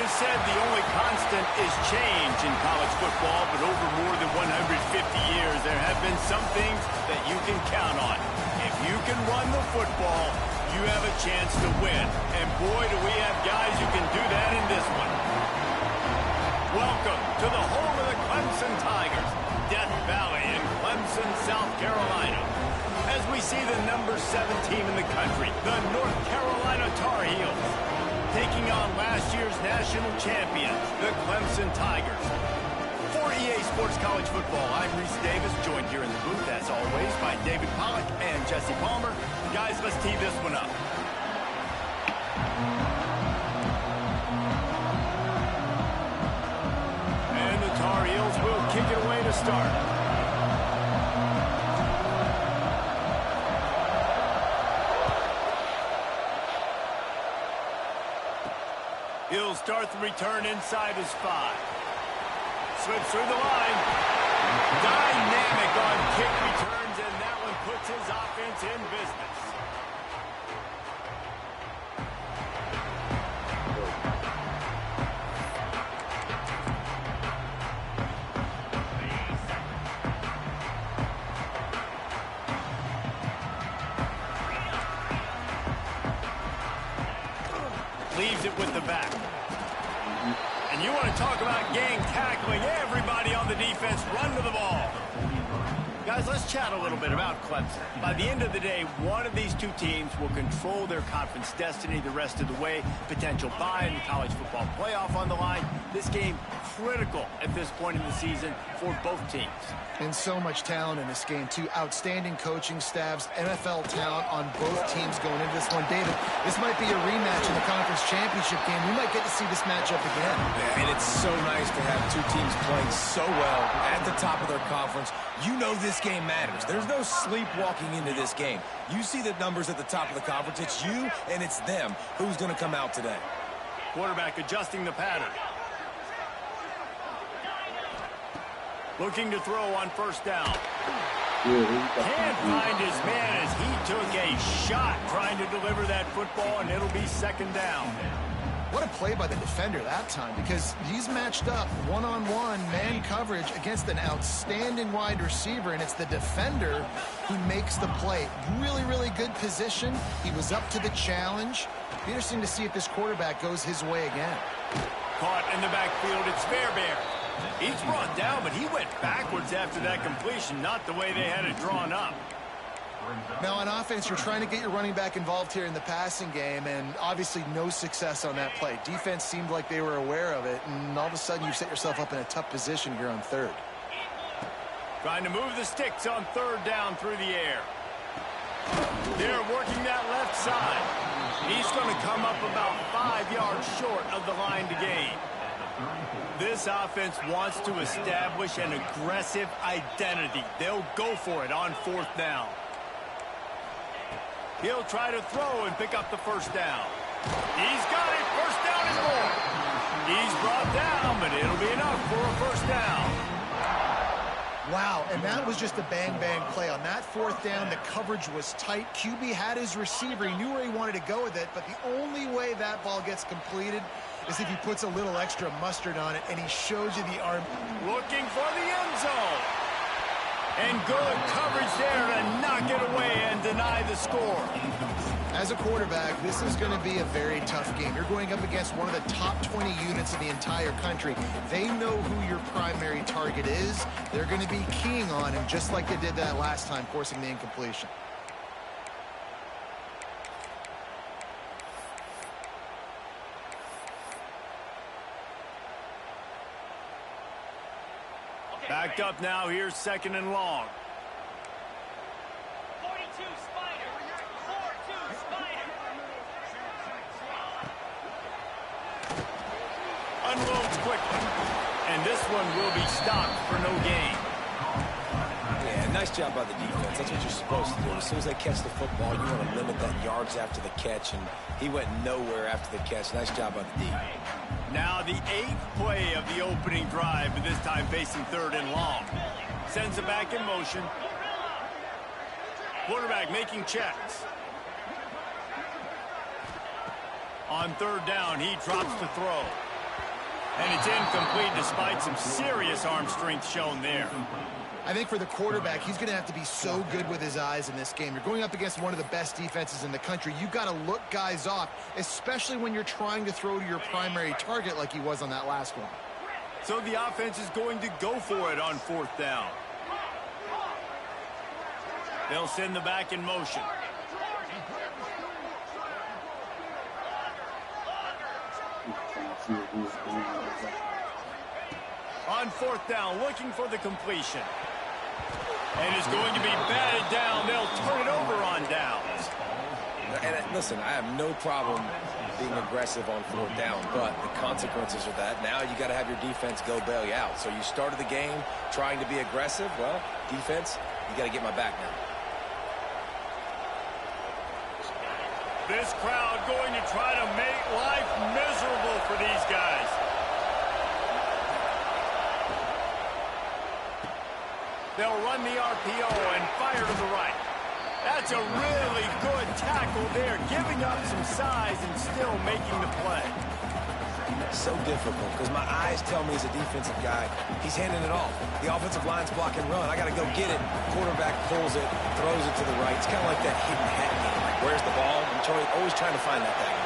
always said the only constant is change in college football, but over more than 150 years, there have been some things that you can count on. If you can run the football, you have a chance to win. And boy, do we have guys who can do that in this one. Welcome to the home of the Clemson Tigers, Death Valley in Clemson, South Carolina. As we see the number 7 team in the country, the North Carolina Tar Heels, taking on last year's national champions, the Clemson Tigers. For EA Sports College Football, I'm Reese Davis, joined here in the booth, as always, by David Pollack and Jesse Palmer. Guys, let's tee this one up. And the Tar Heels will kick it away to start. He'll start the return inside his 5. Slips through the line. Dynamic on kick returns, and that one puts his offense in business. Leaves it with the back. And you want to talk about gang tackling. Everybody on the defense run to the ball. Guys, let's chat a little bit about Clemson. By the end of the day, one of these two teams will control their conference destiny the rest of the way. Potential bye in the college football playoff on the line. This game critical at this point in the season for both teams. And so much talent in this game, too. Outstanding coaching staffs, NFL talent on both teams going into this one. David, this might be a rematch in the conference championship game. We might get to see this matchup again. Yeah, and it's so nice to have two teams playing so well at the top of their conference. You know this game matters. There's no sleepwalking into this game. You see the numbers at the top of the conference. It's you and it's them. Who's going to come out today? Quarterback adjusting the pattern. Looking to throw on first down. Can't find his man as he took a shot trying to deliver that football, and it'll be second down. What a play by the defender that time, because he's matched up one-on-one man coverage against an outstanding wide receiver, and it's the defender who makes the play. Really, really good position. He was up to the challenge. Be interesting to see if this quarterback goes his way again. Caught in the backfield, it's Fairbairn. He's brought down, but he went backwards after that completion, not the way they had it drawn up. Now, on offense, you're trying to get your running back involved here in the passing game, and obviously no success on that play. Defense seemed like they were aware of it, and all of a sudden you set yourself up in a tough position here on third. Trying to move the sticks on third down through the air. They're working that left side. He's going to come up about 5 yards short of the line to gain. This offense wants to establish an aggressive identity. They'll go for it on fourth down. He'll try to throw and pick up the first down. He's got it. First down and more. He's brought down, but it'll be enough for a first down. Wow, and that was just a bang-bang play. On that fourth down, the coverage was tight. QB had his receiver. He knew where he wanted to go with it, but the only way that ball gets completed is if he puts a little extra mustard on it, and he shows you the arm. Looking for the end zone. And good coverage there to knock it away and deny the score. As a quarterback, this is going to be a very tough game. You're going up against one of the top 20 units in the entire country. They know who your primary target is. They're going to be keying on him, just like they did that last time, forcing the incompletion. Backed up now, here's second and long. 42 Spider. 4-2 Spider. Unloads quickly. And this one will be stopped for no gain. Yeah, nice job by the defense. That's what you're supposed to do. As soon as they catch the football, you want to limit that yards after the catch, and he went nowhere after the catch. Nice job by the D. Now the 8th play of the opening drive, but this time facing third and long. Sends it back in motion. Quarterback making checks. On third down, he drops to throw. And it's incomplete despite some serious arm strength shown there. I think for the quarterback, he's going to have to be so good with his eyes in this game. You're going up against one of the best defenses in the country. You've got to look guys off, especially when you're trying to throw to your primary target like he was on that last one. So the offense is going to go for it on 4th down. They'll send the back in motion. On 4th down, looking for the completion. And it's going to be batted down. They'll turn it over on downs. And listen, I have no problem being aggressive on 4th down, but the consequences of that, now you got to have your defense go bail you out. So you started the game trying to be aggressive. Well, defense, you got to get my back now. This crowd going to try to make life miserable for these guys. They'll run the RPO and fire to the right. That's a really good tackle there, giving up some size and still making the play. So difficult because my eyes tell me as a defensive guy, he's handing it off. The offensive line's block and run. I got to go get it. Quarterback pulls it, throws it to the right. It's kind of like that hidden hat game. Like, where's the ball? I'm always trying to find that thing.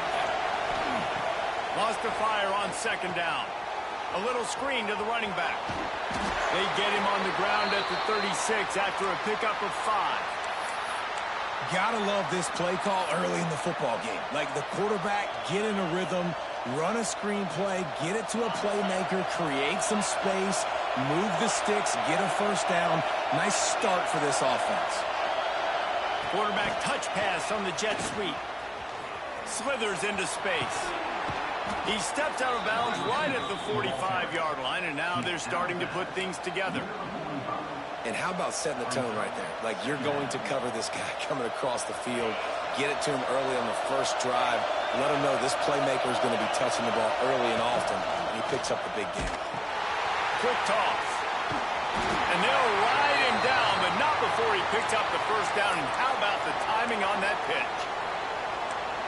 Lost the fire on 2nd down. A little screen to the running back. They get him on the ground at the 36 after a pickup of 5. Gotta love this play call early in the football game. Like the quarterback, get in a rhythm, run a screen play, get it to a playmaker, create some space, move the sticks, get a 1st down. Nice start for this offense. Quarterback touch pass on the jet sweep. Slithers into space. He stepped out of bounds right at the 45-yard line, and now they're starting to put things together. And how about setting the tone right there? Like you're going to cover this guy coming across the field, get it to him early on the 1st drive, let him know this playmaker is going to be touching the ball early and often, and he picks up the big game. Quick toss. And they'll ride him down, but not before he picks up the 1st down. And how about the timing on that pitch?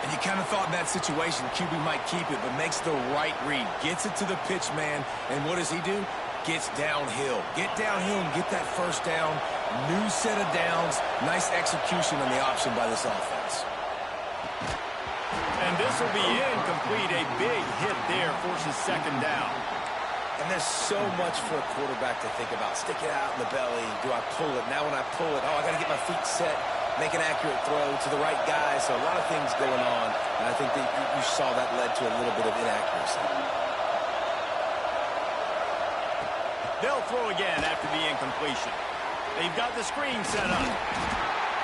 And you kind of thought in that situation QB might keep it, but makes the right read. Gets it to the pitch man, and what does he do? Gets downhill. Get downhill and get that 1st down. New set of downs. Nice execution on the option by this offense. And this will be incomplete. A big hit there forces 2nd down. And there's so much for a quarterback to think about. Stick it out in the belly. Do I pull it? Now when I pull it, I got to get my feet set. Make an accurate throw to the right guy. So a lot of things going on. And I think that you saw that led to a little bit of inaccuracy. They'll throw again after the incompletion. They've got the screen set up.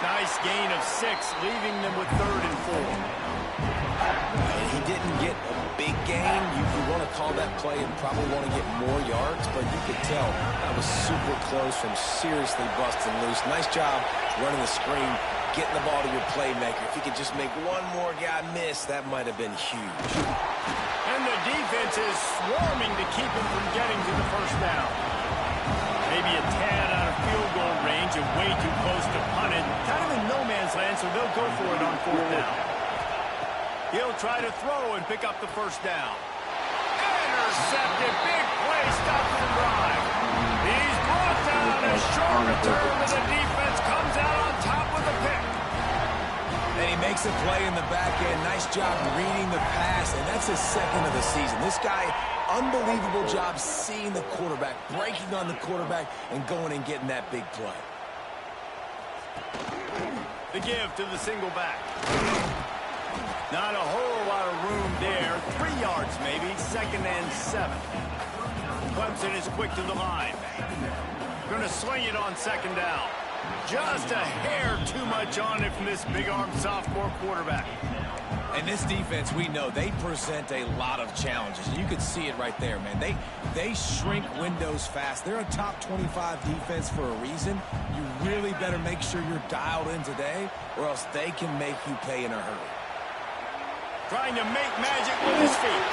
Nice gain of 6, leaving them with 3rd and 4. He didn't get a big gain. You want to call that play and probably want to get more yards, but you could tell that was super close from seriously busting loose. Nice job running the screen, getting the ball to your playmaker. If he could just make one more guy miss, that might have been huge. And the defense is swarming to keep him from getting to the 1st down. Maybe a tad out of field goal range and way too close to punt it. Kind of in no man's land, so they'll go for it on 4th down. He'll try to throw and pick up the 1st down. Intercepted. Big play. Stops the drive. He's brought down. A short return, and the defense comes out on top with a pick. And he makes a play in the back end. Nice job reading the pass, and that's his 2nd of the season. This guy, unbelievable job seeing the quarterback, breaking on the quarterback, and going and getting that big play. The give to the single back. Not a whole lot of room there. 3 yards maybe. 2nd and 7. Clemson is quick to the line. Going to sling it on 2nd down. Just a hair too much on it from this big-armed sophomore quarterback. And this defense, we know, they present a lot of challenges. You can see it right there, man. They shrink windows fast. They're a top 25 defense for a reason. You really better make sure you're dialed in today, or else they can make you pay in a hurry. Trying to make magic with his feet.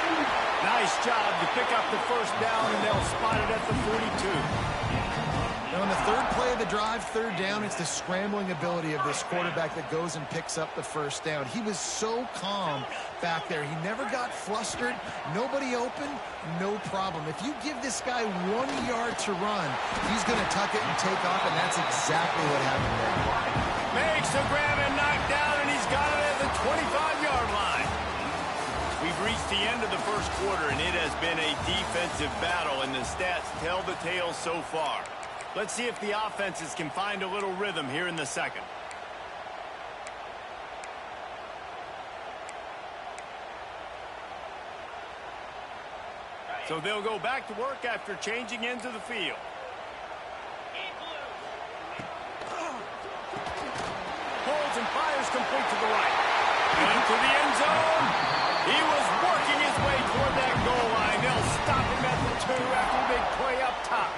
Nice job to pick up the 1st down, and they'll spot it at the 42. Now, on the third play of the drive, third down, it's the scrambling ability of this quarterback that goes and picks up the first down. He was so calm back there. He never got flustered. Nobody open, no problem. If you give this guy 1 yard to run, he's going to tuck it and take off, and that's exactly what happened there. Makes the grab and knock down, and he's got it at the 25-yard line. We've reached the end of the first quarter, and it has been a defensive battle, and the stats tell the tale so far. Let's see if the offenses can find a little rhythm here in the second. So they'll go back to work after changing into the field. Holds and fires complete to the right. Into the end zone. He was working his way toward that goal line. They'll stop him at the 2 after a big play up top.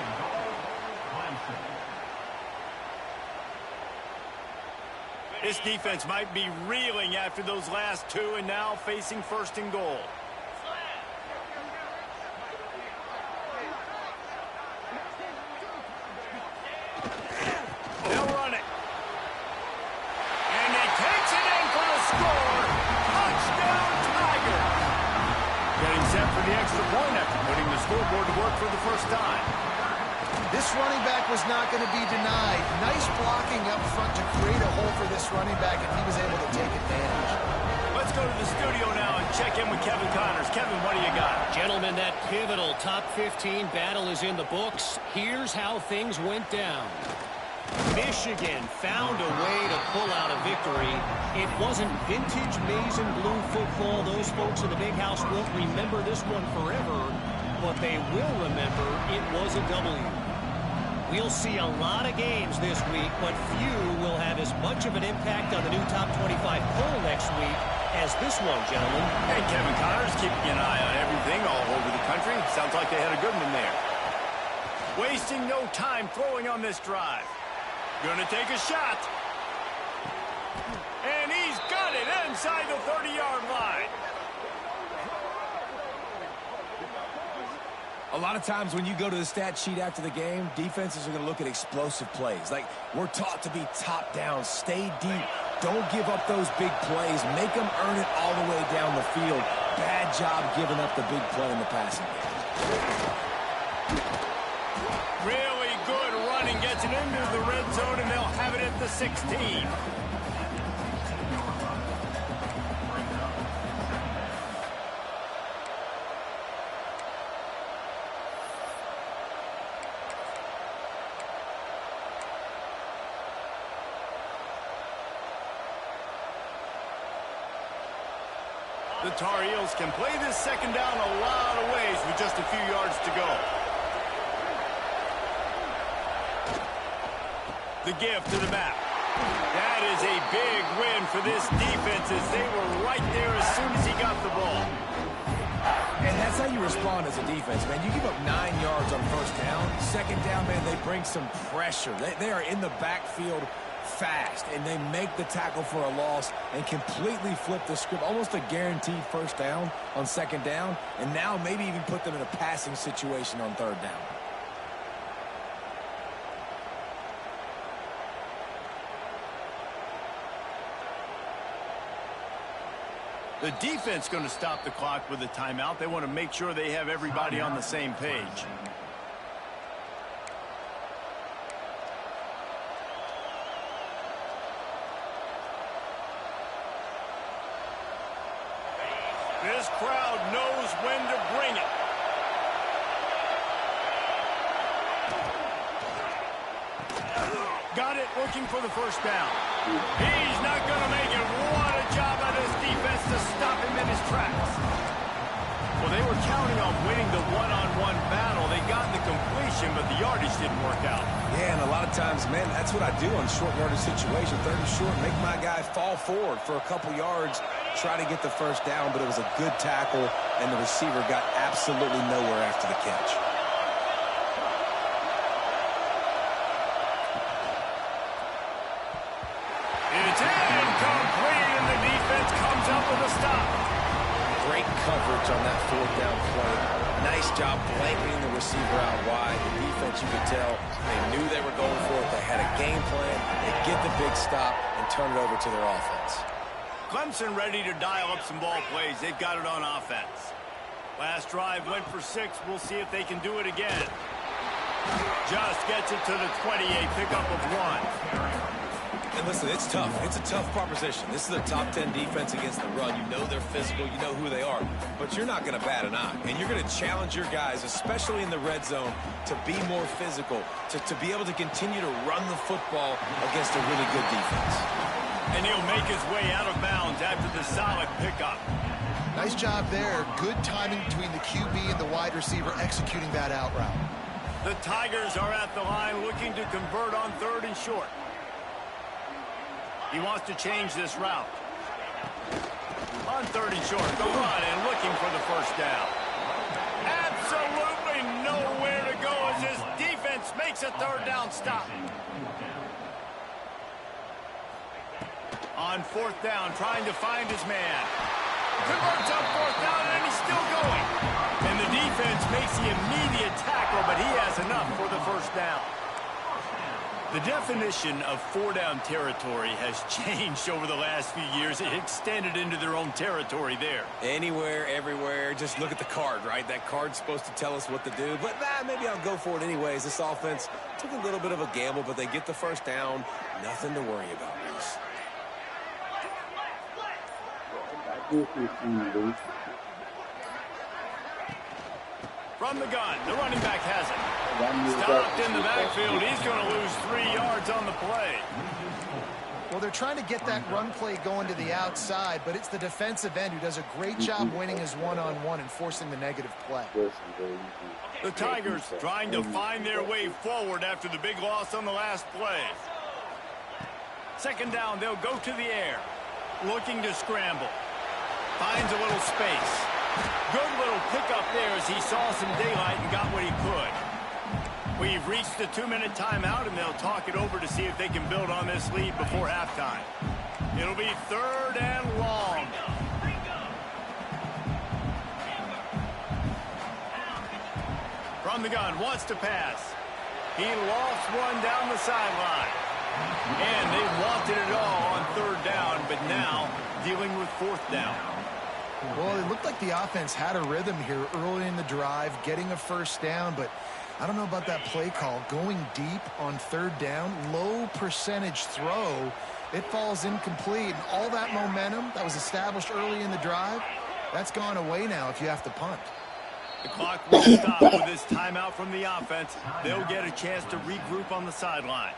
This defense might be reeling after those last 2 and now facing first and goal. They'll run it. And he takes it in for the score. Touchdown, Tiger. Getting set for the extra point after putting the scoreboard to work for the first time. This running back was not going to be denied. Nice blocking up front to create a hole for this running back, and he was able to take advantage. Let's go to the studio now and check in with Kevin Connors. Kevin, what do you got? Gentlemen, that pivotal top 15 battle is in the books. Here's how things went down. Michigan found a way to pull out a victory. It wasn't vintage maize and blue football. Those folks in the big house won't remember this one forever, but they will remember it was a W. We'll see a lot of games this week, but few will have as much of an impact on the new top 25 poll next week as this one, gentlemen. Hey, Kevin Connors keeping an eye on everything all over the country. Sounds like they had a good one there. Wasting no time throwing on this drive. Gonna take a shot. And he's got it inside the 30-yard line. A lot of times when you go to the stat sheet after the game, defenses are going to look at explosive plays. Like, we're taught to be top down, stay deep, don't give up those big plays, make them earn it all the way down the field. Bad job giving up the big play in the passing game. Really good running, gets it into the red zone, and they'll have it at the 16. The Tar Heels can play this second down a lot of ways with just a few yards to go. The give to the back. That is a big win for this defense as they were right there as soon as he got the ball. And that's how you respond as a defense, man. You give up 9 yards on first down. Second down, man, they bring some pressure. They are in the backfield fast, and they make the tackle for a loss and completely flip the script. Almost a guaranteed first down on second down, and now maybe even put them in a passing situation on third down. The defense going to stop the clock with a timeout. They want to make sure they have everybody on the same page. This crowd knows when to bring it. Got it, looking for the first down. He's not going to make it. What a job by this defense to stop him in his tracks. Well, they were counting on winning the one-on-one battle. They got the completion, but the yardage didn't work out. Yeah, and a lot of times, man, that's what I do on short yardage situation. Third and short, make my guy fall forward for a couple yards, try to get the first down, but it was a good tackle, and the receiver got absolutely nowhere after the catch. It's incomplete, and the defense comes up with a stop. Great coverage on that fourth down play. Nice job blanketing the receiver out wide. The defense, you could tell, they knew they were going for it. They had a game plan. They get the big stop and turn it over to their offense. Clemson ready to dial up some ball plays. They've got it on offense. Last drive went for 6. We'll see if they can do it again. Just gets it to the 28, pickup of 1. And listen, it's tough. It's a tough proposition. This is a top 10 defense against the run. You know they're physical. You know who they are. But you're not going to bat an eye. And you're going to challenge your guys, especially in the red zone, to be more physical, to be able to continue to run the football against a really good defense. And he'll make his way out of bounds after the solid pickup. Nice job there. Good timing between the QB and the wide receiver executing that out route. The Tigers are at the line looking to convert on 3rd and short. He wants to change this route. On 3rd and short, the run and looking for the first down. Absolutely nowhere to go as his defense makes a 3rd down stop. On 4th down, trying to find his man. Converts on 4th down, and he's still going. And the defense makes the immediate tackle, but he has enough for the first down. The definition of 4-down territory has changed over the last few years. It extended into their own territory there. Anywhere, everywhere. Just look at the card, right? That card's supposed to tell us what to do. But maybe I'll go for it anyways. This offense took a little bit of a gamble, but they get the first down. Nothing to worry about, Reese. From the gun, the running back has it. Stopped in the backfield. He's going to lose 3 yards on the play. Well, they're trying to get that run play going to the outside, but it's the defensive end who does a great job winning his one-on-one and forcing the negative play. The Tigers trying to find their way forward after the big loss on the last play. 2nd down, they'll go to the air. Looking to scramble. Finds a little space. Good little pickup there as he saw some daylight and got what he could. We've reached the 2-minute timeout, and they'll talk it over to see if they can build on this lead before halftime. It'll be 3rd and long. From the gun, wants to pass. He lost one down the sideline. And they wanted it all on 3rd down, but now dealing with 4th down. Well, it looked like the offense had a rhythm here early in the drive, getting a first down, but I don't know about that play call. Going deep on 3rd down, low percentage throw, it falls incomplete. And all that momentum that was established early in the drive, that's gone away now if you have to punt. The clock will stop with this timeout from the offense. They'll get a chance to regroup on the sideline.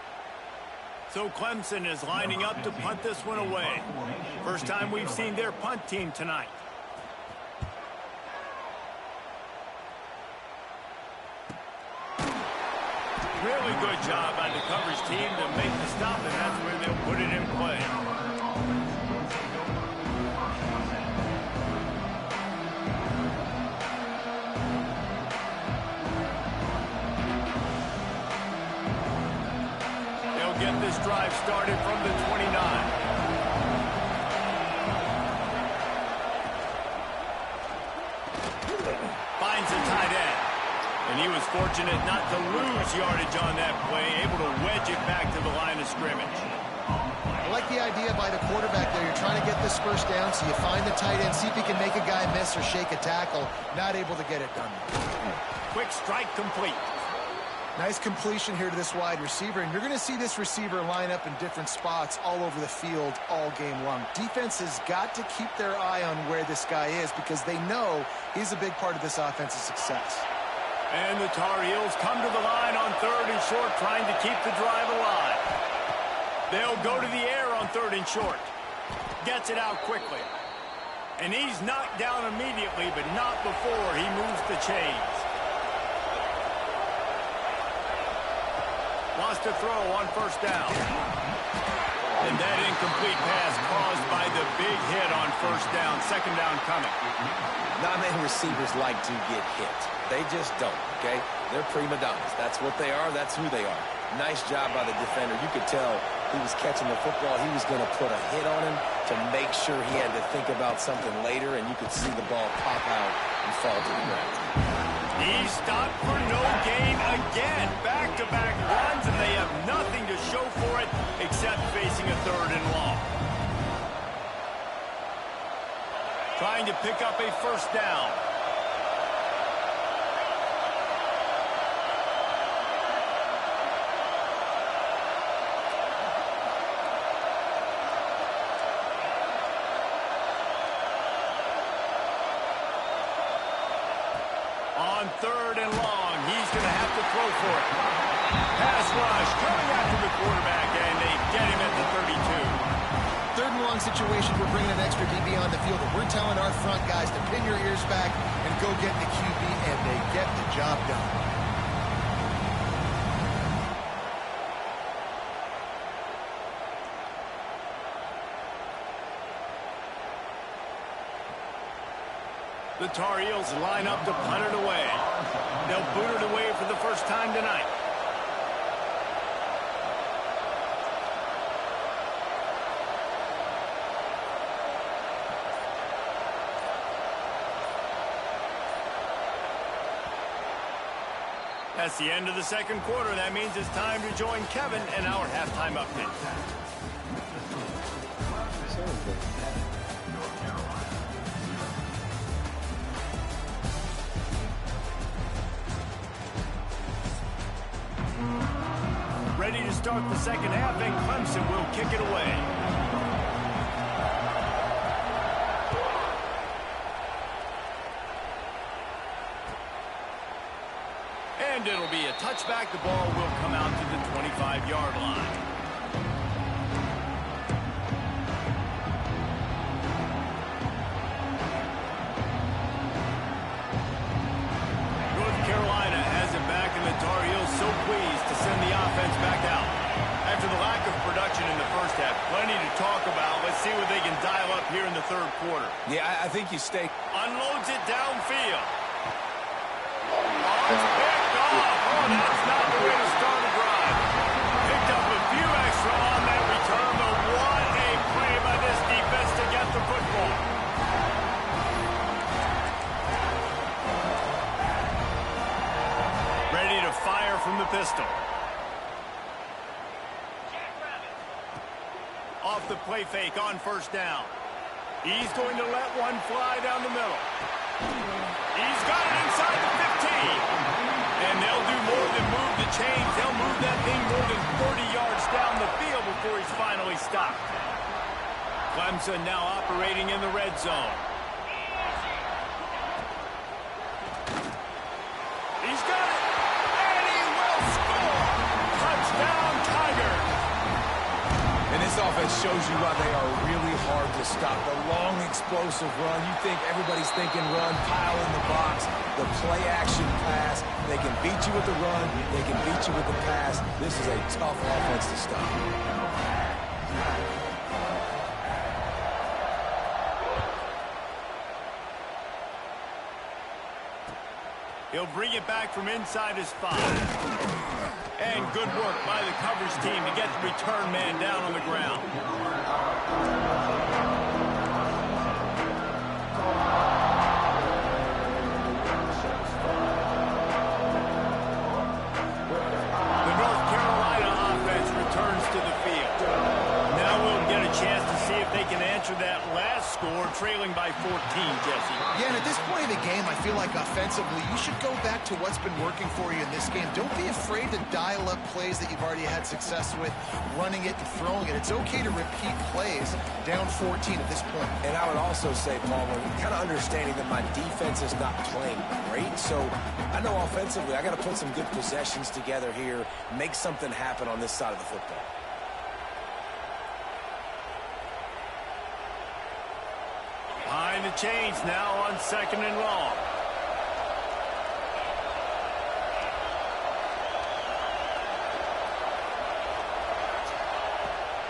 So Clemson is lining up to punt this one away. First time we've seen their punt team tonight. Really good job by the coverage team to make the stop, and that's where they'll put it in play. They'll get this drive started from the 29. Finds a tight end. And he was fortunate not to lose yardage on that play, able to wedge it back to the line of scrimmage. I like the idea by the quarterback there. You're trying to get this first down, so you find the tight end, see if he can make a guy miss or shake a tackle. Not able to get it done. Quick strike complete. Nice completion here to this wide receiver, and you're going to see this receiver line up in different spots all over the field all game long. Defense has got to keep their eye on where this guy is because they know he's a big part of this offensive success. And the Tar Heels come to the line on 3rd and short, trying to keep the drive alive. They'll go to the air on 3rd and short. Gets it out quickly. And he's knocked down immediately, but not before he moves the chains. Wants to throw on 1st down. And that incomplete pass caused by the big hit on 1st down. 2nd down coming. Not many receivers like to get hit. They just don't, okay? They're prima donnas. That's what they are. That's who they are. Nice job by the defender. You could tell he was catching the football, he was going to put a hit on him to make sure he had to think about something later, and you could see the ball pop out and fall to the ground. He stopped for no gain again. Back-to-back runs, and they have nothing to show for it except facing a 3rd and long. Trying to pick up a 1st down. On 3rd and long, he's going to have to throw for it. Pass rush coming after the quarterback, and they get him at the 32. 3rd and long situation, we're bringing an extra DB on the field, and we're telling our front guys to pin your ears back and go get the QB, and they get the job done. The Tar Heels line up to punt it away. They'll boot it away for the first time tonight. That's the end of the 2nd quarter. That means it's time to join Kevin in our halftime update. Ready to start the 2nd half, and Clemson will kick it away. And it'll be a touchback. The ball will come out to the 25-yard line. North Carolina has it back, and the Tar Heels so pleased to send the offense back out. After the lack of production in the 1st half, plenty to talk about. Let's see what they can dial up here in the 3rd quarter. Yeah, I think you stay. Unloads it downfield. Oh, it's picked off. Oh, that's not the way to start a drive. Picked up a few extra on that return, but what a play by this defense to get the football. Ready to fire from the pistol. Off the play fake on 1st down. He's going to let one fly down the middle. He's got it inside the 15. And they'll do more than move the chains. They'll move that thing more than 30 yards down the field before he's finally stopped. Clemson now operating in the red zone. He's got it. And he will score. Touchdown, Tigers. And this offense shows you why they are really hard to stop. The long, explosive run. You think everybody's thinking run, pile in the box. The play-action pass. They can beat you with the run. They can beat you with the pass. This is a tough offense to stop. He'll bring it back from inside his 5. And good work by the coverage team to get the return man down on the ground. The North Carolina offense returns to the field. Now we'll get a chance to see if they can answer that last score, trailing by 14, Jesse. Yeah, and at this point of the game, I feel like offensively, you should go back to what's been working for you in this game. Don't be afraid to dial up plays that you've already had success with, running it and throwing it. It's okay to repeat plays down 14 at this point. And I would also say, Palmer, kind of understanding that my defense is not playing great, so I know offensively I got to put some good possessions together here, make something happen on this side of the football. Behind the chains now on 2nd and long.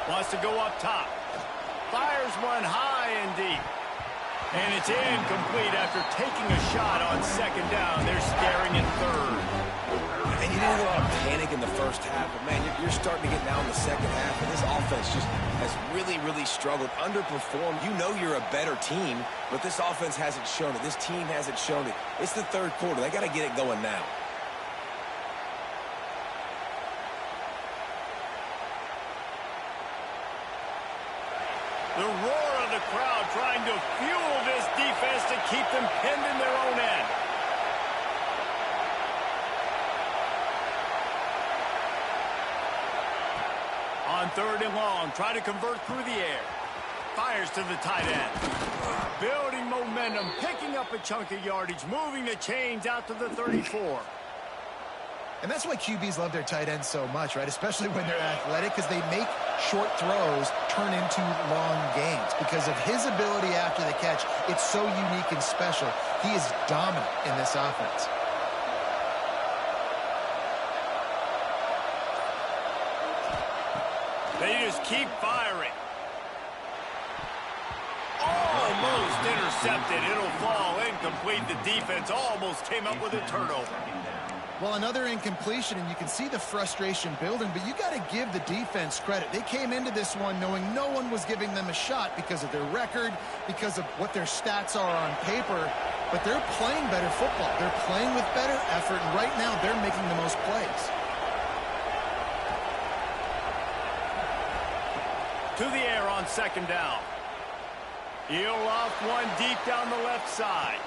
Wants to go up top. Fires one high and deep. And it's incomplete after taking a shot on 2nd down. They're staring at 3rd. And you didn't get a lot of panic in the first half, but, man, you're starting to get now in the second half, and this offense just has really, really struggled, underperformed. You know you're a better team, but this offense hasn't shown it. This team hasn't shown it. It's the third quarter. They got to get it going now. The roar of the crowd trying to fuel this defense to keep them pinned in their own end. On 3rd and long, try to convert through the air. Fires to the tight end. Building momentum, picking up a chunk of yardage, moving the chains out to the 34. And that's why QBs love their tight ends so much, right? Especially when they're athletic, because they make short throws turn into long gains. Because of his ability after the catch, it's so unique and special. He is dominant in this offense. They just keep firing. Almost intercepted. It'll fall incomplete. The defense almost came up with a turnover. Well, another incompletion, and you can see the frustration building, but you got to give the defense credit. They came into this one knowing no one was giving them a shot because of their record, because of what their stats are on paper, but they're playing better football. They're playing with better effort, and right now they're making the most plays. To the air on 2nd down. He'll loft one deep down the left side.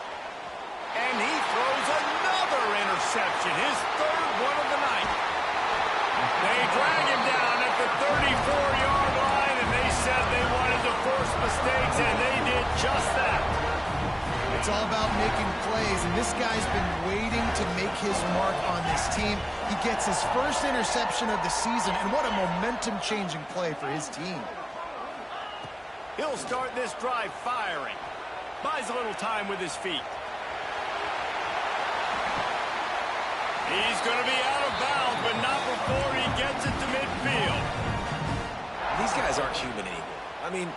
And he throws another interception, his 3rd one of the night. They drag him down at the 34-yard line, and they said they wanted to force mistakes, and they did just that. It's all about making plays, and this guy's been waiting to make his mark on this team. He gets his first interception of the season, and what a momentum-changing play for his team. He'll start this drive firing. Buys a little time with his feet. He's going to be out of bounds, but not before he gets it to midfield. These guys aren't human anymore. I mean,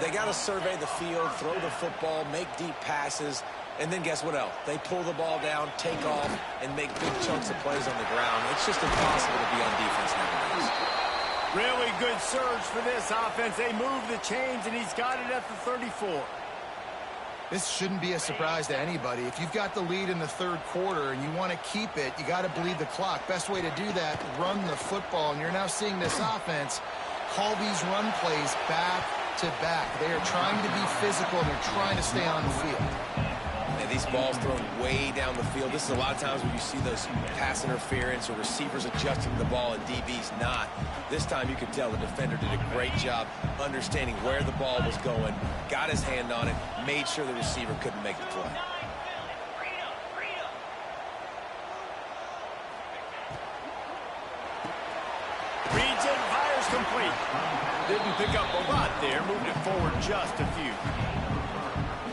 they got to survey the field, throw the football, make deep passes, and then guess what else? They pull the ball down, take off, and make big chunks of plays on the ground. It's just impossible to be on defense nowadays. Really good surge for this offense. They move the chains, and he's got it at the 34. This shouldn't be a surprise to anybody. If you've got the lead in the 3rd quarter and you want to keep it, you got to bleed the clock. Best way to do that, run the football. And you're now seeing this offense call these run plays back to back. They are trying to be physical, and they're trying to stay on the field. And these balls thrown way down the field. This is a lot of times when you see those pass interference or receivers adjusting the ball and DBs not. This time you could tell the defender did a great job understanding where the ball was going, got his hand on it, made sure the receiver couldn't make the play. Reads it, fires complete. Didn't pick up a lot there, moved it forward just a few.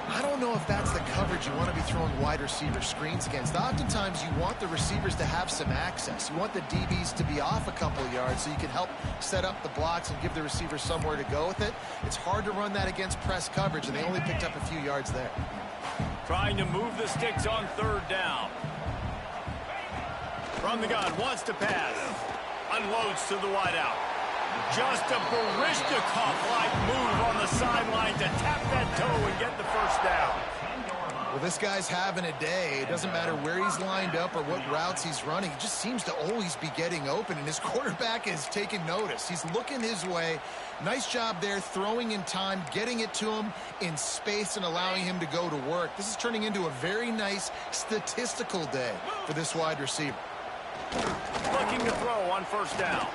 I don't know if that's the coverage you want to be throwing wide receiver screens against. Oftentimes, you want the receivers to have some access. You want the DBs to be off a couple yards so you can help set up the blocks and give the receivers somewhere to go with it. It's hard to run that against press coverage, and they only picked up a few yards there. Trying to move the sticks on 3rd down. From the gun, wants to pass. Unloads to the wideout. Just a Barishnikov-like move on the sideline to tap that toe and get the 1st down. Well, this guy's having a day. It doesn't matter where he's lined up or what routes he's running. He just seems to always be getting open, and his quarterback is taking notice. He's looking his way. Nice job there, throwing in time, getting it to him in space and allowing him to go to work. This is turning into a very nice statistical day for this wide receiver. Looking to throw on 1st down.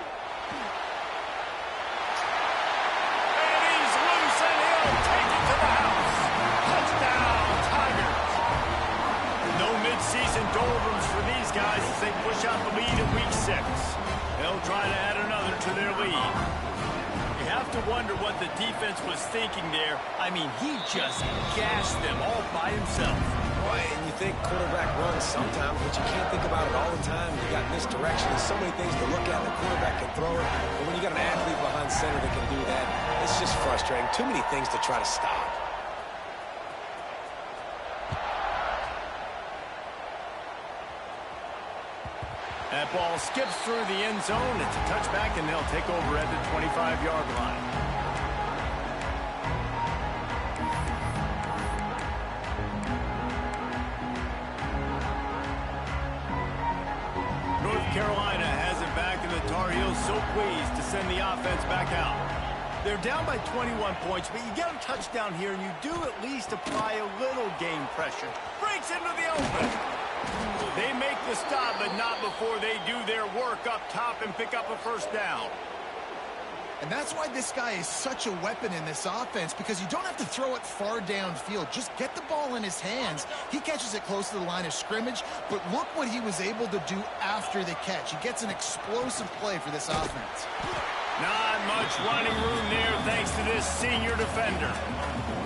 Take it to the house. Touchdown, Tigers. No midseason doldrums for these guys as they push out the lead in Week 6. They'll try to add another to their lead. You have to wonder what the defense was thinking there. I mean, he just gashed them all by himself. Boy, and you think quarterback runs sometimes, but you can't think about it all the time. You got misdirection and so many things to look at. The quarterback can throw it, but when you got an athlete behind center that can do that, it's just frustrating. Too many things to try to stop. That ball skips through the end zone. It's a touchback, and they'll take over at the 25-yard line. North Carolina has it back, and the Tar Heels so pleased to send the offense back out. They're down by 21 points, but you get a touchdown here, and you do at least apply a little game pressure. Breaks into the open. They make the stop, but not before they do their work up top and pick up a first down. And that's why this guy is such a weapon in this offense, because you don't have to throw it far downfield. Just get the ball in his hands. He catches it close to the line of scrimmage, but look what he was able to do after the catch. He gets an explosive play for this offense. Not much running room there thanks to this senior defender.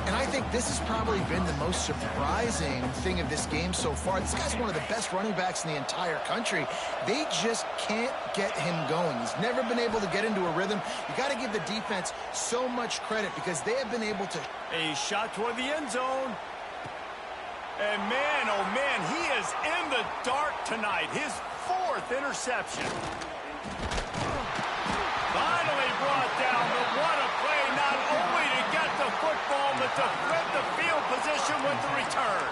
And I think this has probably been the most surprising thing of this game so far. This guy's one of the best running backs in the entire country. They just can't get him going. He's never been able to get into a rhythm. You got to give the defense so much credit because they have been able to. A shot toward the end zone. And man, oh man, he is in the dark tonight. His 4th interception. Finally brought down, but what a play, not only to get the football, but to flip the field position with the return.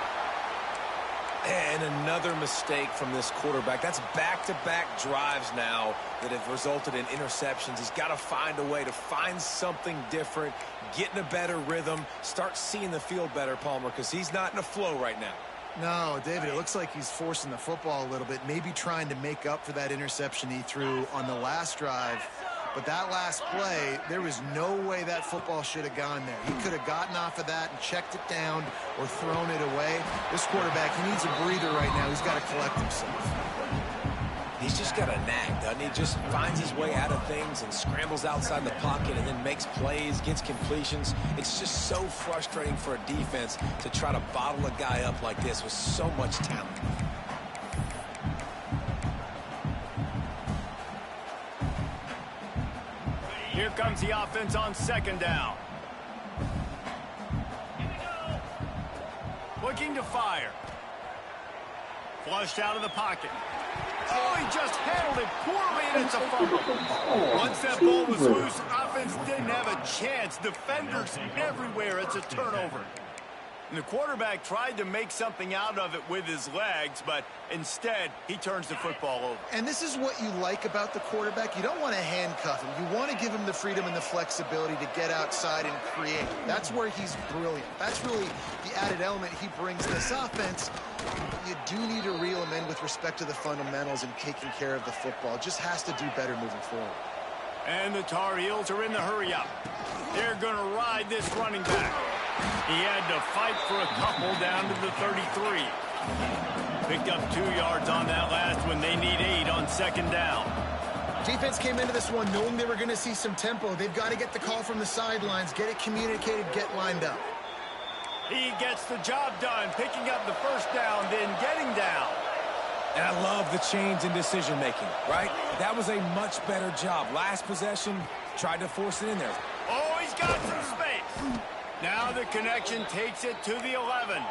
And another mistake from this quarterback. That's back-to-back drives now that have resulted in interceptions. He's got to find a way to find something different, get in a better rhythm, start seeing the field better, Palmer, because he's not in a flow right now. No, David, it looks like he's forcing the football a little bit, maybe trying to make up for that interception he threw on the last drive. But that last play, there was no way that football should have gone there. He could have gotten off of that and checked it down or thrown it away. This quarterback, he needs a breather right now. He's got to collect himself. He's just got a knack, doesn't he? Just finds his way out of things and scrambles outside the pocket and then makes plays, gets completions. It's just so frustrating for a defense to try to bottle a guy up like this with so much talent. Here comes the offense on 2nd down. Looking to fire. Flushed out of the pocket. Oh, he just handled it poorly, and it's a fumble. Once that ball was loose, offense didn't have a chance. Defenders everywhere. It's a turnover. And the quarterback tried to make something out of it with his legs, but instead, he turns the football over. And this is what you like about the quarterback. You don't want to handcuff him. You want to give him the freedom and the flexibility to get outside and create. That's where he's brilliant. That's really the added element he brings to this offense. You do need to reel him in with respect to the fundamentals and taking care of the football. Just has to do better moving forward. And the Tar Heels are in the hurry-up. They're going to ride this running back. He had to fight for a couple down to the 33. Picked up 2 yards on that last one. They need 8 on 2nd down. Defense came into this one knowing they were going to see some tempo. They've got to get the call from the sidelines, get it communicated, get lined up. He gets the job done, picking up the first down, then getting down. And I love the change in decision-making, right? That was a much better job. Last possession, tried to force it in there. Oh, he's got some space. Now the connection takes it to the 11.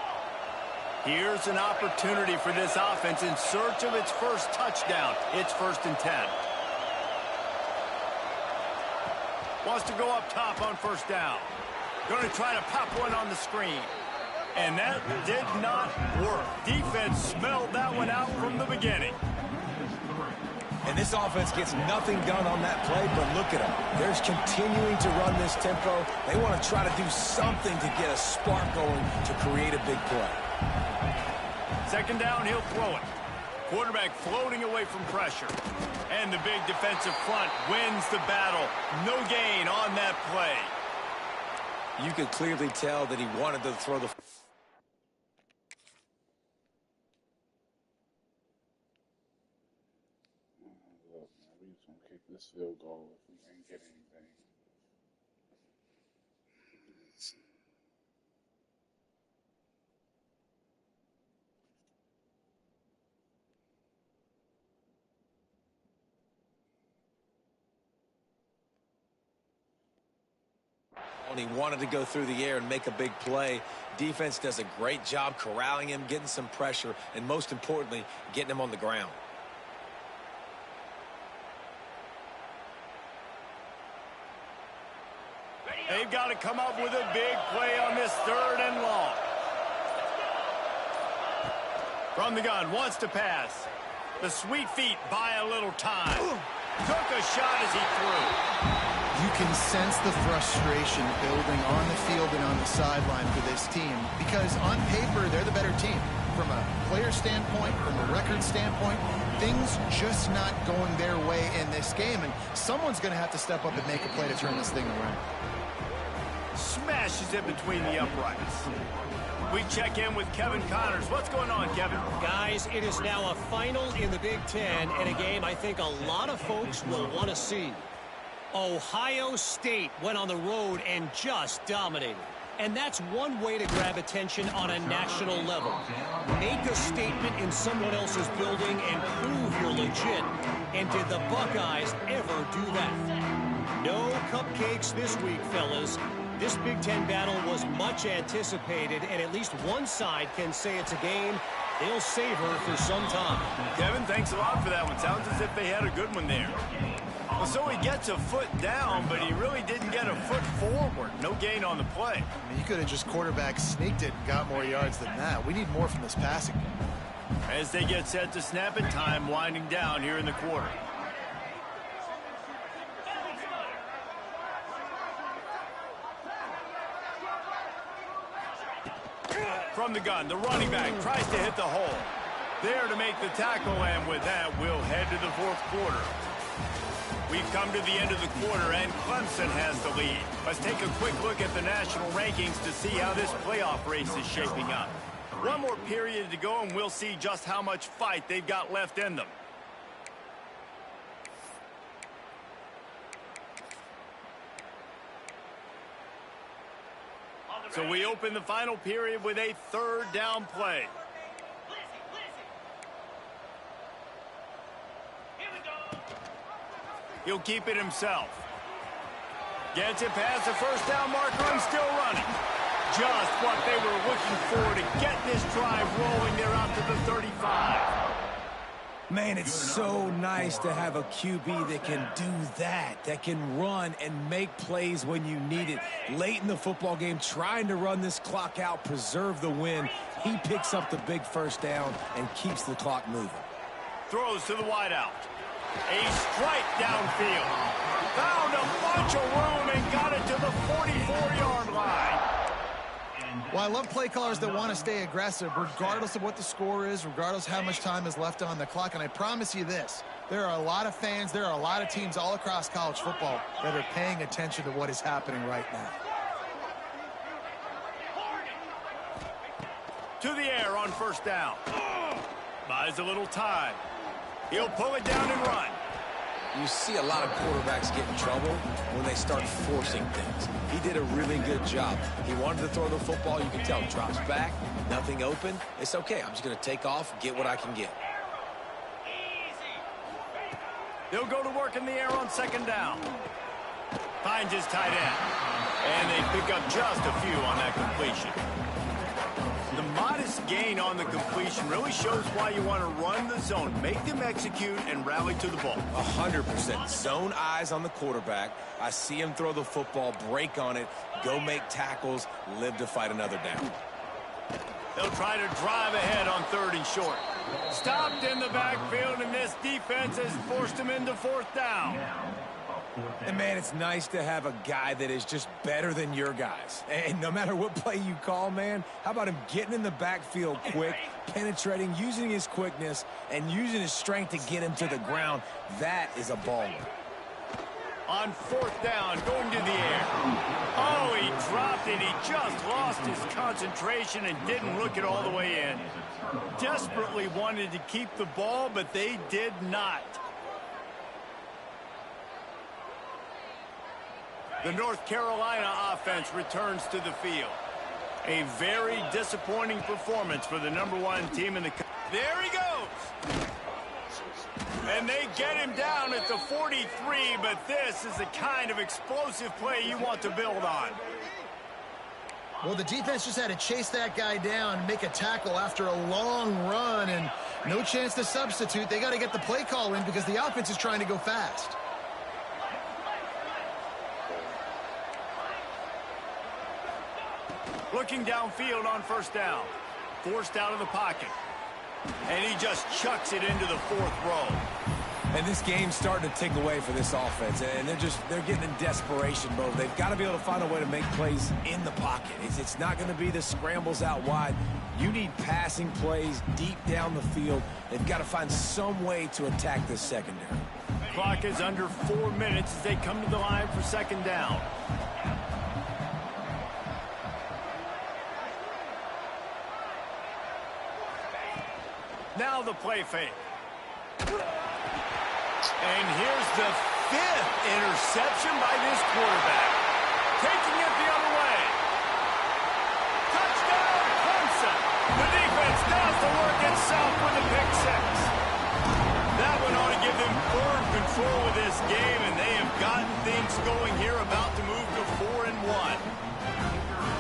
Here's an opportunity for this offense in search of its first touchdown. It's 1st and 10. Wants to go up top on 1st down. Going to try to pop one on the screen. And that did not work. Defense smelled that one out from the beginning. And this offense gets nothing done on that play, but look at them. They're continuing to run this tempo. They want to try to do something to get a spark going to create a big play. 2nd down, he'll throw it. Quarterback floating away from pressure. And the big defensive front wins the battle. No gain on that play. You could clearly tell that he wanted to throw the... We just gonna kick this field goal if we can't get anything. He wanted to go through the air and make a big play. Defense does a great job corralling him, getting some pressure, and most importantly, getting him on the ground. got to come up with a big play on this 3rd and long. From the gun, wants to pass. The sweet feet buy a little time. Took a shot as he threw. You can sense the frustration building on the field and on the sideline for this team because on paper, they're the better team. From a player standpoint, from a record standpoint, things just not going their way in this game, and someone's going to have to step up and make a play to turn this thing around. Smashes it between the uprights. We check in with Kevin Connors. What's going on, Kevin? Guys, it is now a final in the Big Ten and a game I think a lot of folks will want to see. Ohio State went on the road and just dominated. And that's one way to grab attention on a national level. Make a statement in someone else's building and prove you're legit. And did the Buckeyes ever do that? No cupcakes this week, fellas. This Big Ten battle was much anticipated, and at least one side can say it's a game they'll savor for some time. Kevin, thanks a lot for that one. Sounds as if they had a good one there. Well, so he gets a foot down, but he really didn't get a foot forward. No gain on the play. I mean, you could have just quarterback sneaked it and got more yards than that. We need more from this passing game. As they get set to snap it, time winding down here in the quarter. From the gun, the running back tries to hit the hole. There to make the tackle, and with that, we'll head to the 4th quarter. We've come to the end of the quarter, and Clemson has the lead. Let's take a quick look at the national rankings to see how this playoff race is shaping up. One more period to go, and we'll see just how much fight they've got left in them. So we open the final period with a 3rd down play. He'll keep it himself. Gets it past the 1st down marker and still running. Just what they were looking for to get this drive rolling. They're out to the 35. Man, it's so nice to have a QB that can do that can run and make plays when you need it. Late in the football game, trying to run this clock out, preserve the win. He picks up the big 1st down and keeps the clock moving. Throws to the wideout. A strike downfield. Found a bunch of room and got it to the 44-yard line. Well, I love play callers that want to stay aggressive regardless of what the score is, regardless how much time is left on the clock. And I promise you this, there are a lot of fans, there are a lot of teams all across college football that are paying attention to what is happening right now. To the air on 1st down. Buys a little time. He'll pull it down and run. You see a lot of quarterbacks get in trouble when they start forcing things. He did a really good job. He wanted to throw the football. You can tell he drops back, nothing open. It's okay. I'm just going to take off, get what I can get. They'll go to work in the air on 2nd down. Finds his tight end. And they pick up just a few on that completion. The modest gain on the completion really shows why you want to run the zone. Make them execute and rally to the ball. 100%. Zone eyes on the quarterback. I see him throw the football, break on it, go make tackles, live to fight another down. They'll try to drive ahead on 3rd and short. Stopped in the backfield, and this defense has forced him into 4th down. And, man, it's nice to have a guy that is just better than your guys. And no matter what play you call, man, how about him getting in the backfield quick, penetrating, using his quickness, and using his strength to get him to the ground? That is a baller. On 4th down, going to the air. Oh, he dropped it. He just lost his concentration and didn't look it all the way in. Desperately wanted to keep the ball, but they did not. The North Carolina offense returns to the field. A very disappointing performance for the #1 team in the country. There he goes. And they get him down at the 43, but this is the kind of explosive play you want to build on. Well, the defense just had to chase that guy down and make a tackle after a long run, and no chance to substitute. They got to get the play call in because the offense is trying to go fast. Looking downfield on first down. Forced out of the pocket. And he just chucks it into the 4th row. And this game's starting to tick away for this offense, and they're getting in desperation mode. They've got to be able to find a way to make plays in the pocket. It's not going to be the scrambles out wide. You need passing plays deep down the field. They've got to find some way to attack this secondary. Clock is under 4 minutes as they come to the line for 2nd down. Now the play fake. And here's the 5th interception by this quarterback. Taking it the other way. Touchdown, Clemson. The defense does the work itself with a pick 6. That one ought to give them firm control of this game, and they have gotten things going here, about to move to 4-1.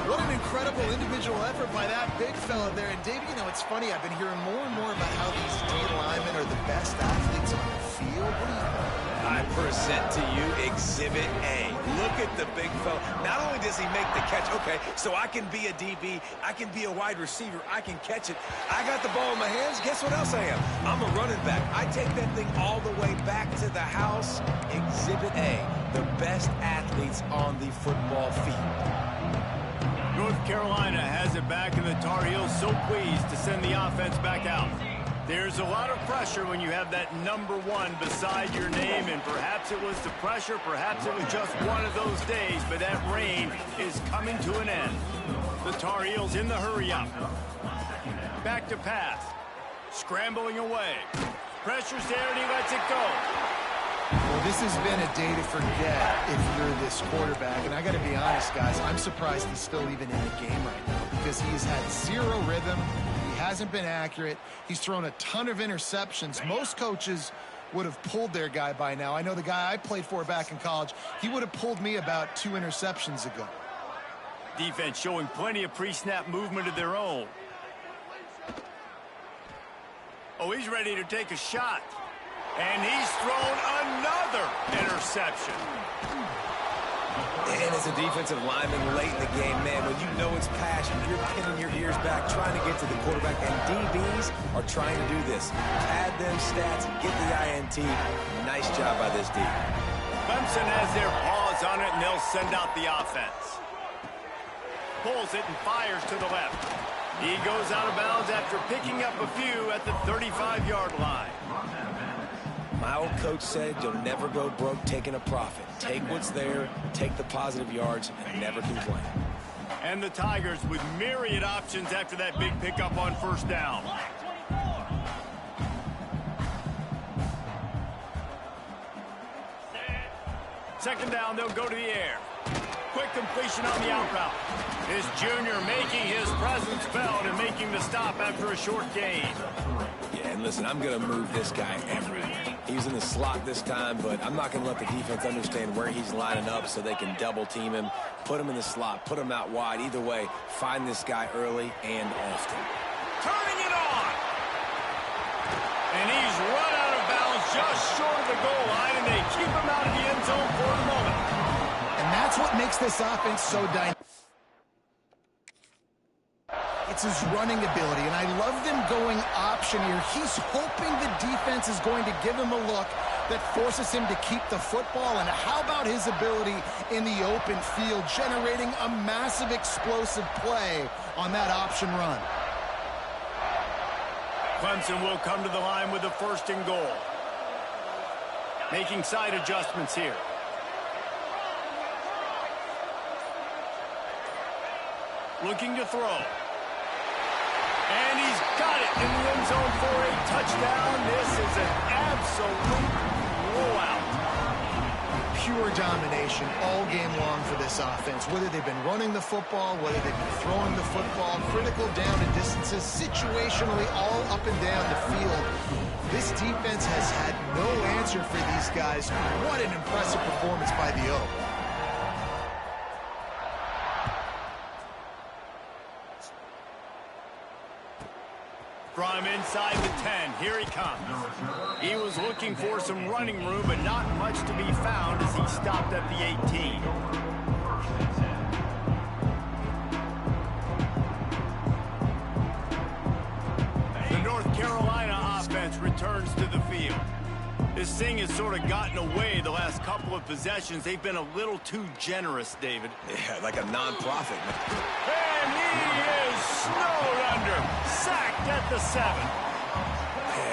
What an incredible individual effort by that big fella there. And, Dave, you know, it's funny. I've been hearing more and more about how these D linemen are the best athletes on the field. What do you think? I present to you Exhibit A. Look at the big fella. Not only does he make the catch, okay, so I can be a DB, I can be a wide receiver, I can catch it. I got the ball in my hands. Guess what else I am? I'm a running back. I take that thing all the way back to the house. Exhibit A, the best athletes on the football field. North Carolina has it back, and the Tar Heels so pleased to send the offense back out. There's a lot of pressure when you have that number 1 beside your name, and perhaps it was the pressure, perhaps it was just one of those days, but that rain is coming to an end. The Tar Heels in the hurry-up. Back to pass. Scrambling away. Pressure's there, and he lets it go. Well, this has been a day to forget if you're this quarterback. And I got to be honest, guys, I'm surprised he's still even in the game right now because he's had 0 rhythm. He hasn't been accurate. He's thrown a ton of interceptions. Most coaches would have pulled their guy by now. I know the guy I played for back in college, he would have pulled me about 2 interceptions ago. Defense showing plenty of pre-snap movement of their own. Oh, he's ready to take a shot. And he's thrown another interception. And as a defensive lineman late in the game, man, when you know it's passion, you're pinning your ears back, trying to get to the quarterback, and DBs are trying to do this. Pad them stats, get the INT. Nice job by this D. Clemson has their paws on it, and they'll send out the offense. Pulls it and fires to the left. He goes out of bounds after picking up a few at the 35-yard line. My old coach said you'll never go broke taking a profit. Take what's there, take the positive yards, and never complain. And the Tigers with myriad options after that big pickup on first down. Second down, they'll go to the air. Quick completion on the out route. This junior making his presence felt and making the stop after a short gain. Yeah, and listen, I'm going to move this guy everywhere. He's in the slot this time, but I'm not going to let the defense understand where he's lining up so they can double team him, put him in the slot, put him out wide. Either way, find this guy early and often. Turning it on. And he's run out of bounds just short of the goal line, and they keep him out of the end zone for the moment. And that's what makes this offense so dynamic. It's his running ability, and I love them going option here. He's hoping the defense is going to give him a look that forces him to keep the football. And how about his ability in the open field, generating a massive explosive play on that option run? Clemson will come to the line with the 1st and goal. Making side adjustments here. Looking to throw. And he's got it in the end zone for a touchdown. This is an absolute blowout. Pure domination all game long for this offense. Whether they've been running the football, whether they've been throwing the football, critical down and distances, situationally all up and down the field. This defense has had no answer for these guys. What an impressive performance by the O. From inside the 10, here he comes. He was looking for some running room, but not much to be found as he stopped at the 18. This thing has sort of gotten away the last couple of possessions. They've been a little too generous, David. Yeah, like a non-profit. And he is snowed under. Sacked at the 7.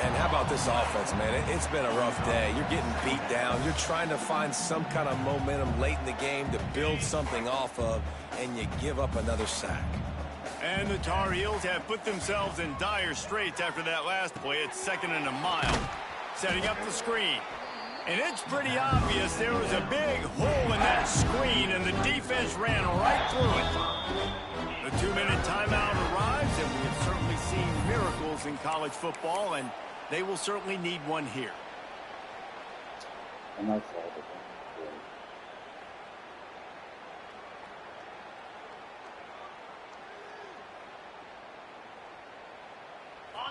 And how about this offense, man? It's been a rough day. You're getting beat down. You're trying to find some kind of momentum late in the game to build something off of, and you give up another sack. And the Tar Heels have put themselves in dire straits after that last play. It's 2nd and a mile. Setting up the screen. And it's pretty obvious there was a big hole in that screen, and the defense ran right through it. The 2-minute timeout arrives, and we have certainly seen miracles in college football, and they will certainly need one here. And that's all the time.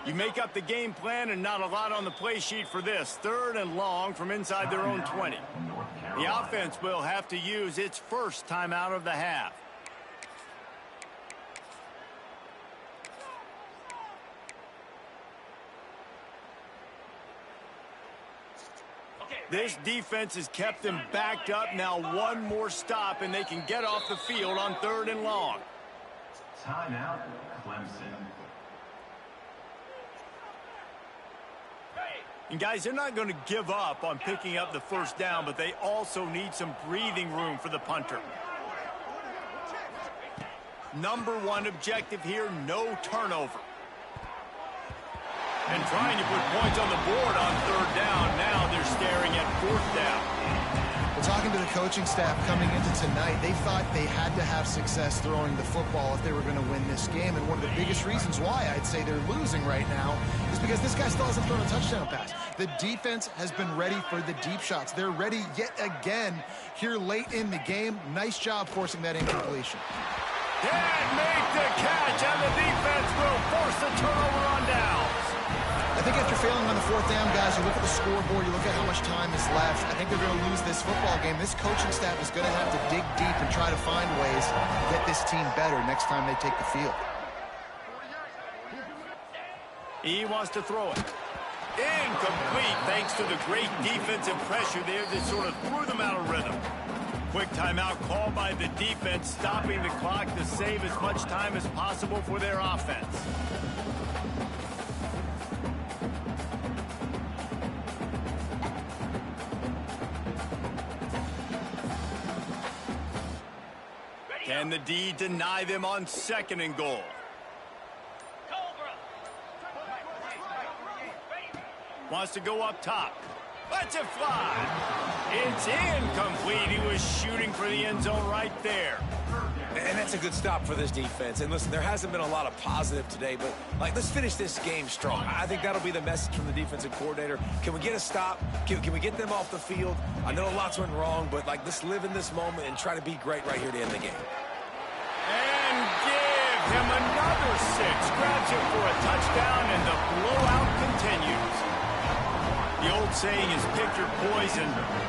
You make up the game plan and not a lot on the play sheet for this. 3rd and long from inside their own 20. The offense will have to use its first timeout of the half. This defense has kept them backed up. Now one more stop and they can get off the field on 3rd and long. Timeout, Clemson. And guys, they're not going to give up on picking up the first down, but they also need some breathing room for the punter. Number 1 objective here, no turnover. And trying to put points on the board on 3rd down. Now they're staring at 4th down. Well, talking to the coaching staff coming into tonight, they thought they had to have success throwing the football if they were going to win this game. And one of the biggest reasons why I'd say they're losing right now is because this guy still hasn't thrown a touchdown pass. The defense has been ready for the deep shots. They're ready yet again here late in the game. Nice job forcing that incompletion. Can't make the catch, and the defense will force the turnover on downs. I think after failing on the 4th down, guys, you look at the scoreboard, you look at how much time is left. I think they're going to lose this football game. This coaching staff is going to have to dig deep and try to find ways to get this team better next time they take the field. He wants to throw it. Incomplete, thanks to the great defensive pressure there that sort of threw them out of rhythm. Quick timeout called by the defense, stopping the clock to save as much time as possible for their offense. Can the D deny them on 2nd and goal? Wants to go up top. Lets it fly. It's incomplete. He was shooting for the end zone right there. And that's a good stop for this defense. And listen, there hasn't been a lot of positive today, but let's finish this game strong. I think that'll be the message from the defensive coordinator. Can we get a stop? Can we get them off the field? I know lots went wrong, but let's live in this moment and try to be great right here to end the game. And give him another 6. Grabs it for a touchdown, and the blowout continues. The old saying is pick your poison.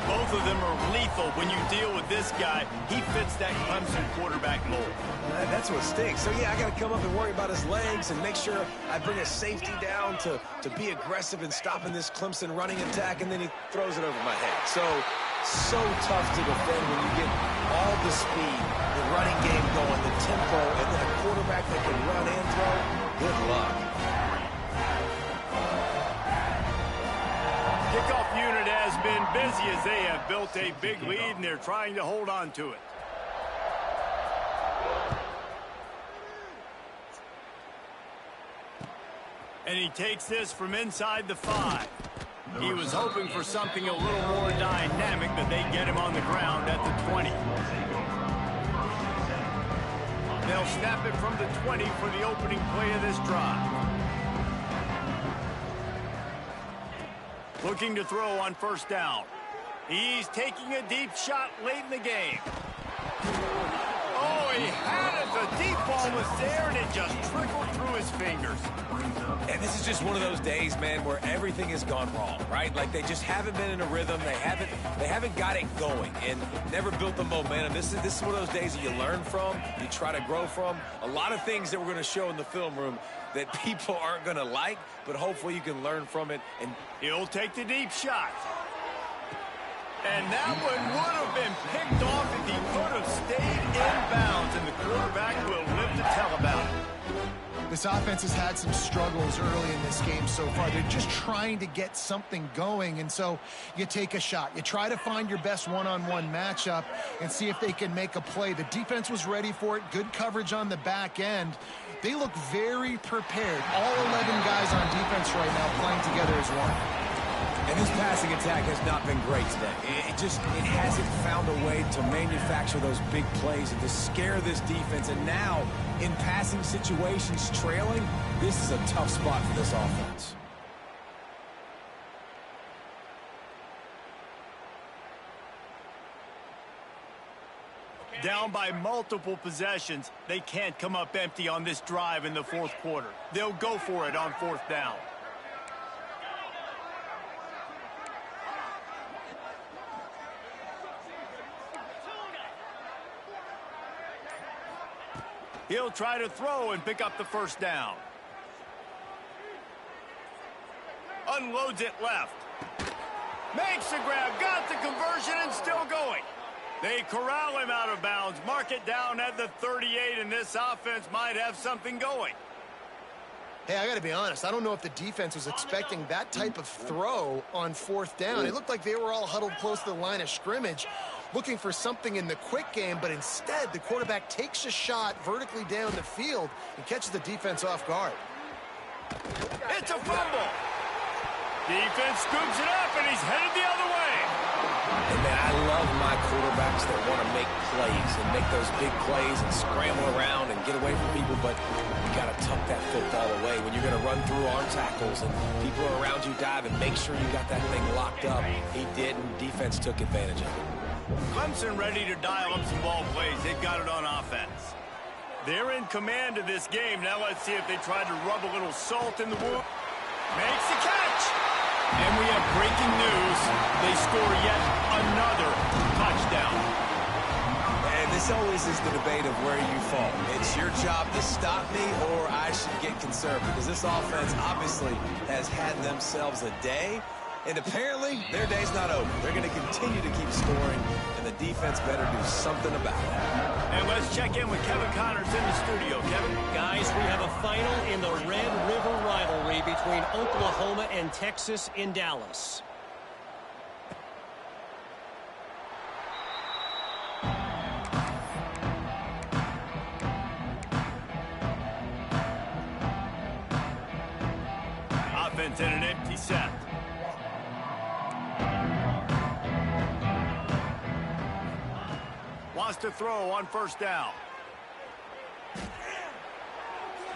Both of them are lethal when you deal with this guy. He fits that Clemson quarterback mold. That's what stinks. So, yeah, I got to come up and worry about his legs and make sure I bring a safety down to be aggressive in stopping this Clemson running attack, and then he throws it over my head. So tough to defend when you get all the speed, the running game going, the tempo, and then a quarterback that can run and throw. Good luck. Kickoff unit has been busy as they have built a big lead, and they're trying to hold on to it. And he takes this from inside the 5. He was hoping for something a little more dynamic, but they get him on the ground at the 20. They'll snap it from the 20 for the opening play of this drive. Looking to throw on 1st down. He's taking a deep shot late in the game. Oh, he had it. The deep ball was there, and it just trickled through his fingers. And this is just one of those days, man, where everything has gone wrong, right? Like they just haven't been in a rhythm. They haven't got it going and never built the momentum. This is one of those days that you learn from, you try to grow from. A lot of things that we're going to show in the film room that people aren't going to like, but hopefully you can learn from it. And he'll take the deep shot. And that one would have been picked off if he could have stayed in bounds, and the quarterback will live to tell about it. This offense has had some struggles early in this game so far. They're just trying to get something going, and so you take a shot. You try to find your best one-on-one matchup and see if they can make a play. The defense was ready for it. Good coverage on the back end. They look very prepared. All 11 guys on defense right now playing together as one. And this passing attack has not been great today. It hasn't found a way to manufacture those big plays and to scare this defense. And now, in passing situations, trailing, this is a tough spot for this offense. Down by multiple possessions, they can't come up empty on this drive in the fourth quarter. They'll go for it on fourth down. He'll try to throw and pick up the first down. Unloads it left. Makes the grab, got the conversion, and still going. They corral him out of bounds, mark it down at the 38, and this offense might have something going. Hey, I got to be honest. I don't know if the defense was expecting that type of throw on fourth down. It looked like they were all huddled close to the line of scrimmage, looking for something in the quick game, but instead the quarterback takes a shot vertically down the field and catches the defense off guard. It's a fumble. Defense scoops it up, and he's headed the other way. And man, I love my quarterbacks that want to make plays and make those big plays and scramble around and get away from people, but you got to tuck that football away when you're going to run through arm tackles and people are around you diving. Make sure you got that thing locked up. He did, and defense took advantage of it. Clemson ready to dial up some ball plays. They've got it on offense. They're in command of this game. Now let's see if they try to rub a little salt in the wound. Makes the catch. And we have breaking news. They score yet another touchdown. And this always is the debate of where you fall. It's your job to stop me, or I should get conservative, because this offense obviously has had themselves a day. And apparently, their day's not over. They're going to continue to keep scoring, and the defense better do something about it. And let's check in with Kevin Connors in the studio. Kevin? Guys, we have a final in the Red River rivalry between Oklahoma and Texas in Dallas. Offense in an empty set. Wants to throw on first down.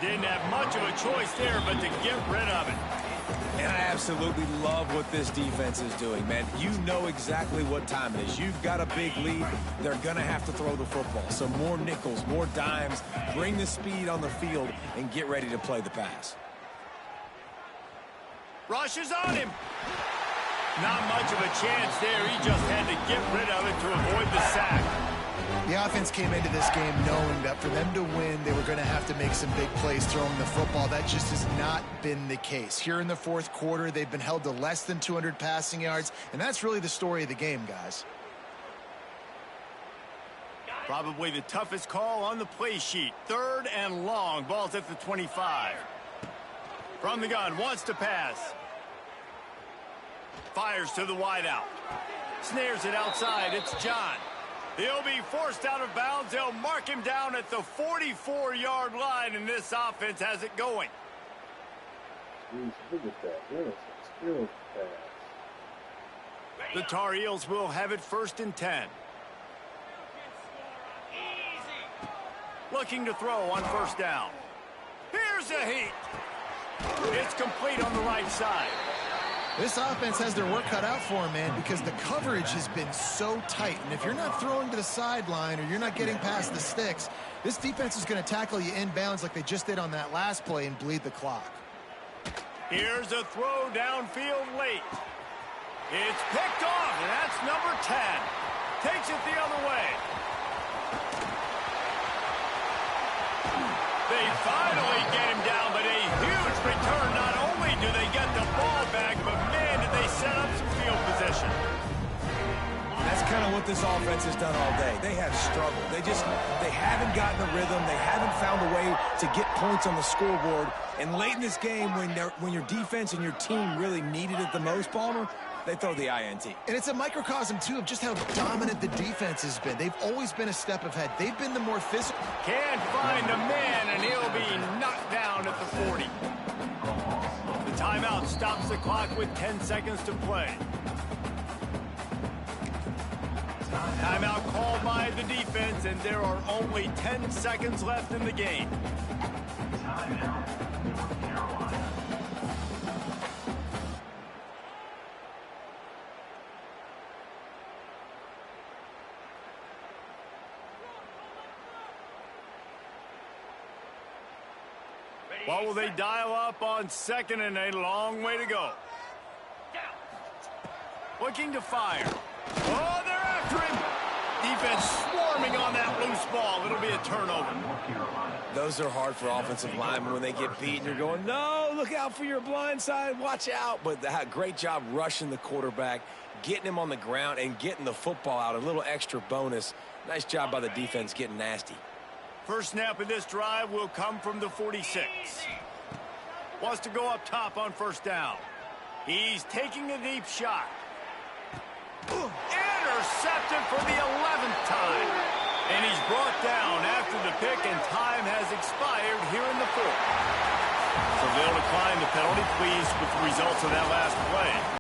Didn't have much of a choice there, but to get rid of it. And I absolutely love what this defense is doing, man. You know exactly what time it is. You've got a big lead. They're going to have to throw the football. So more nickels, more dimes, bring the speed on the field, and get ready to play the pass. Rushes on him. Not much of a chance there. He just had to get rid of it to avoid the sack. The offense came into this game knowing that for them to win, they were going to have to make some big plays throwing the football. That just has not been the case. Here in the fourth quarter, they've been held to less than 200 passing yards, and that's really the story of the game, guys. Probably the toughest call on the play sheet. Third and long. Ball's at the 25. From the gun, wants to pass. Fires to the wideout. Snares it outside. It's John. He'll be forced out of bounds. They'll mark him down at the 44-yard line, and this offense has it going. Look at that. That is a skill pass. The Tar Heels will have it 1st and 10. Looking to throw on first down. Here's a heat. It's complete on the right side. This offense has their work cut out for them, man, because the coverage has been so tight. And if you're not throwing to the sideline or you're not getting past the sticks, this defense is going to tackle you inbounds like they just did on that last play and bleed the clock. Here's a throw downfield late. It's picked off, and that's number 10. Takes it the other way. They finally get him down, but a huge return. Not only do they get the ball back, but man, did they set up some field position. That's kind of what this offense has done all day. They have struggled. They haven't gotten a rhythm. They haven't found a way to get points on the scoreboard. And late in this game, when your defense and your team really needed it the most, Palmer, they throw the INT. And it's a microcosm, too, of just how dominant the defense has been. They've always been a step ahead. They've been the more physical. Can't find a man, and he'll be knocked down at the 40. The timeout stops the clock with 10 seconds to play. Timeout called by the defense, and there are only 10 seconds left in the game. Timeout, North Carolina. What will they dial up on second and a long way to go? Looking to fire. Oh, they're after him. Defense swarming on that loose ball. It'll be a turnover. Those are hard for offensive linemen when they get beat and you're going, no, look out for your blind side, watch out. But great job rushing the quarterback, getting him on the ground and getting the football out. A little extra bonus. Nice job by the defense getting nasty. First snap of this drive will come from the 46. Wants to go up top on first down. He's taking a deep shot. Intercepted for the 11th time. And he's brought down after the pick, and time has expired here in the fourth. So they'll decline the penalty, pleased with the results of that last play.